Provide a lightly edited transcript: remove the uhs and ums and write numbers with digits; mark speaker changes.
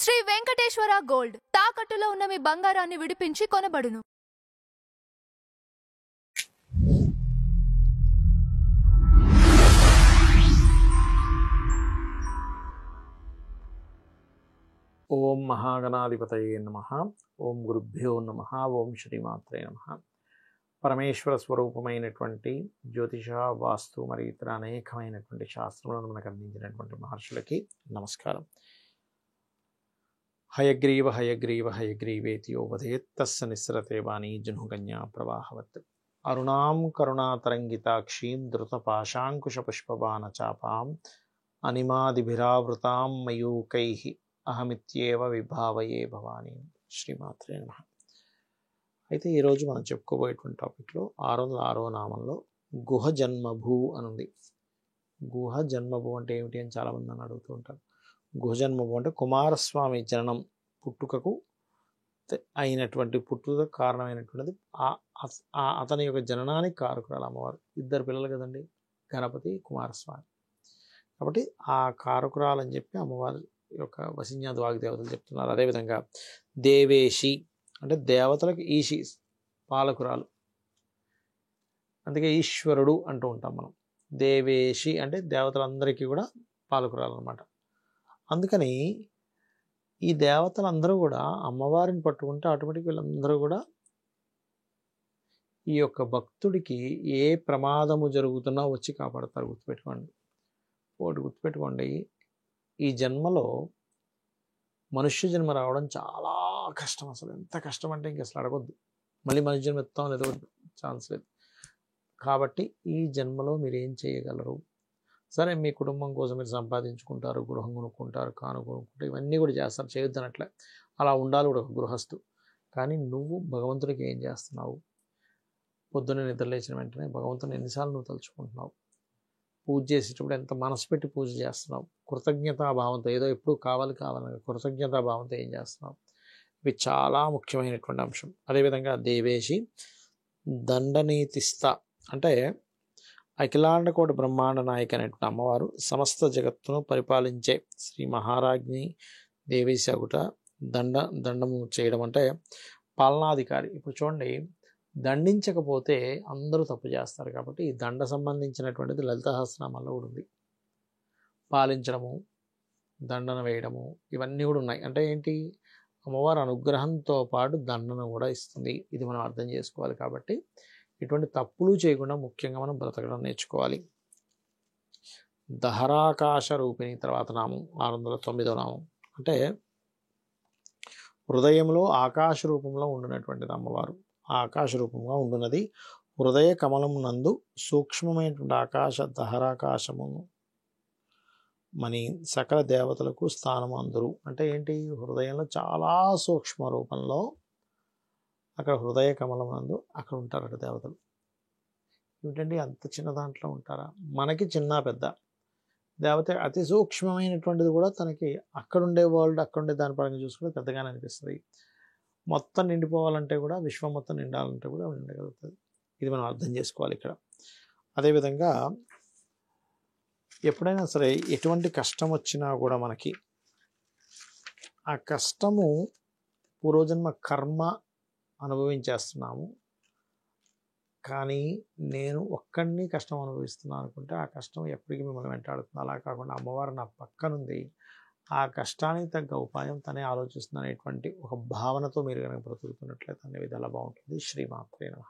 Speaker 1: Shri Venkateswara gold తాకట్టులో ఉన్న మీ బంగారాన్ని విడిపించి కొనబడును.
Speaker 2: ఓం మహాగణాధిపతయే నమః. ఓం గురుభ్యో నమః. ఓం శ్రీమాత్రే నమః. పరమేశ్వర స్వరూపమైనటువంటి జ్యోతిష, వాస్తు మరియు ఇతర అనేకమైనటువంటి శాస్త్రములను మనకు అందించినటువంటి మహర్షులకి నమస్కారం. హయగ్రీవ హయగ్రీవ హయగ్రీవేతి యో వదేత్ తస్య నిస్సరతే వాణీ జహ్నుకన్యా ప్రవాహవత్. అరుణాం కరుణాతరంగితాక్షీం ధృతపాశాంకుశపుష్పబాణచాపాం అనిమాదిభిరావృతాం మయూకైః అహమిత్యేవ విభావయే భవానీ. శ్రీమాత్రే నమః. అయితే ఈరోజు మనం చెప్పుకోబోయేటువంటి టాపిక్లో 606వ నామంలో గుహ జన్మభూ అని ఉంది. గుహ జన్మభూ అంటే ఏమిటి అని చాలామంది నన్ను అడుగుతూ ఉంటారు. గుహ జన్మభూ అంటే కుమారస్వామి జననం, పుట్టుకకు అయినటువంటి పుట్టుకకు కారణమైనటువంటిది అతని యొక్క జననానికి కారకురాలు అమ్మవారు. ఇద్దరు పిల్లలు కదండి, గణపతి కుమారస్వామి. కాబట్టి ఆ కారకురాలని చెప్పి అమ్మవారు యొక్క వసిన్యాది వాగ్దేవతలు చెప్తున్నారు. అదేవిధంగా దేవేశి అంటే దేవతలకు ఈశి, పాలకురాలు, అందుకే ఈశ్వరుడు అంటూ ఉంటాం మనం. దేవేశి అంటే దేవతలందరికీ కూడా పాలకురాలు అనమాట. అందుకని ఈ దేవతలందరూ కూడా అమ్మవారిని పట్టుకుంటే ఆటోమేటిక్ వీళ్ళందరూ కూడా ఈ యొక్క భక్తుడికి ఏ ప్రమాదము జరుగుతున్నా వచ్చి కాపాడతారు. గుర్తుపెట్టుకోండి, ఒకటి గుర్తుపెట్టుకోండి, ఈ జన్మలో మనుష్య జన్మ రావడం చాలా కష్టం. అసలు ఎంత కష్టం అంటే ఇంక అసలు అడగొద్దు. మళ్ళీ మనుష్య జన్మ ఎత్తాం లేదో ఛాన్స్ లేదు. కాబట్టి ఈ జన్మలో మీరు ఏం చేయగలరు? సరే, మీ కుటుంబం కోసం మీరు సంపాదించుకుంటారు, గృహం కొనుక్కుంటారు, కాను కొనుక్కుంటారు, ఇవన్నీ కూడా చేస్తారు, చేయొద్దనట్లే, అలా ఉండాలి కూడా ఒక గృహస్థు. కానీ నువ్వు భగవంతుడికి ఏం చేస్తున్నావు? పొద్దున్నే నిద్రలేచిన వెంటనే భగవంతుని ఎన్నిసార్లు నువ్వు తలుచుకుంటున్నావు? పూజ చేసేటప్పుడు ఎంత మనసు పెట్టి పూజ చేస్తున్నావు? కృతజ్ఞతాభావంతో, ఏదో ఎప్పుడు కావాలని కృతజ్ఞతాభావంతో ఏం చేస్తున్నావు? ఇవి చాలా ముఖ్యమైనటువంటి అంశం. అదేవిధంగా దేవేశి దండనీతిస్త అంటే అఖిలాండకోటి బ్రహ్మాండ నాయక అనేటువంటి అమ్మవారు సమస్త జగత్తును పరిపాలించే శ్రీ మహారాజ్ని దేవేశి అగుట. దండము చేయడం అంటే పాలనాధికారి. ఇప్పుడు చూడండి, దండించకపోతే అందరూ తప్పు చేస్తారు. కాబట్టి ఈ దండ సంబంధించినటువంటిది లలిత సహస్రనామాల్లో కూడా ఉంది. పాలించడము, దండన వేయడము, ఇవన్నీ కూడా ఉన్నాయి. అంటే ఏంటి? అమ్మవారి అనుగ్రహంతో పాటు దండన కూడా ఇస్తుంది. ఇది మనం అర్థం చేసుకోవాలి. కాబట్టి ఇటువంటి తప్పులు చేయకుండా ముఖ్యంగా మనం బ్రతకడం నేర్చుకోవాలి. దహరాకాశ రూపిణి తర్వాత నామం 609వ నామం అంటే హృదయంలో ఆకాశ రూపంలో ఉండినటువంటిది అమ్మవారు. ఆకాశ రూపంగా ఉండున్నది. హృదయ కమలము నందు సూక్ష్మమైనటువంటి ఆకాశ దహరాకాశమును మని సకల దేవతలకు స్థానము అందరు. అంటే ఏంటి? హృదయంలో చాలా సూక్ష్మ రూపంలో అక్కడ హృదయ కమలం నందు అక్కడ ఉంటారట దేవతలు. ఏమిటండి, అంత చిన్న దాంట్లో ఉంటారా? మనకి చిన్న పెద్ద దేవత అతి సూక్ష్మమైనటువంటిది కూడా తనకి అక్కడుండే వరల్డ్, అక్కడుండే దాని పరంగా చూసుకుంటే పెద్దగానే అనిపిస్తుంది. మొత్తం నిండిపోవాలంటే కూడా, విశ్వం మొత్తం నిండాలంటే కూడా నిండగలుగుతుంది. ఇది మనం అర్థం చేసుకోవాలి ఇక్కడ. అదేవిధంగా ఎప్పుడైనా సరే ఎటువంటి కష్టం వచ్చినా కూడా మనకి ఆ కష్టము పూర్వజన్మ కర్మ అనుభవించేస్తున్నాము, కానీ నేను ఒక్కడిని కష్టం అనుభవిస్తున్నాను అనుకుంటే ఆ కష్టం ఎప్పటికీ మిమ్మల్ని వెంటాడుతుంది. అలా కాకుండా అమ్మవారు నా పక్కనుంది, ఆ కష్టానికి తగ్గ ఉపాయం తనే ఆలోచిస్తుంది అనేటువంటి ఒక భావనతో మీరు కనుక బ్రతుకుతున్నట్లయితే అన్ని విధాలా బాగుంటుంది. శ్రీమాత్రే నమః.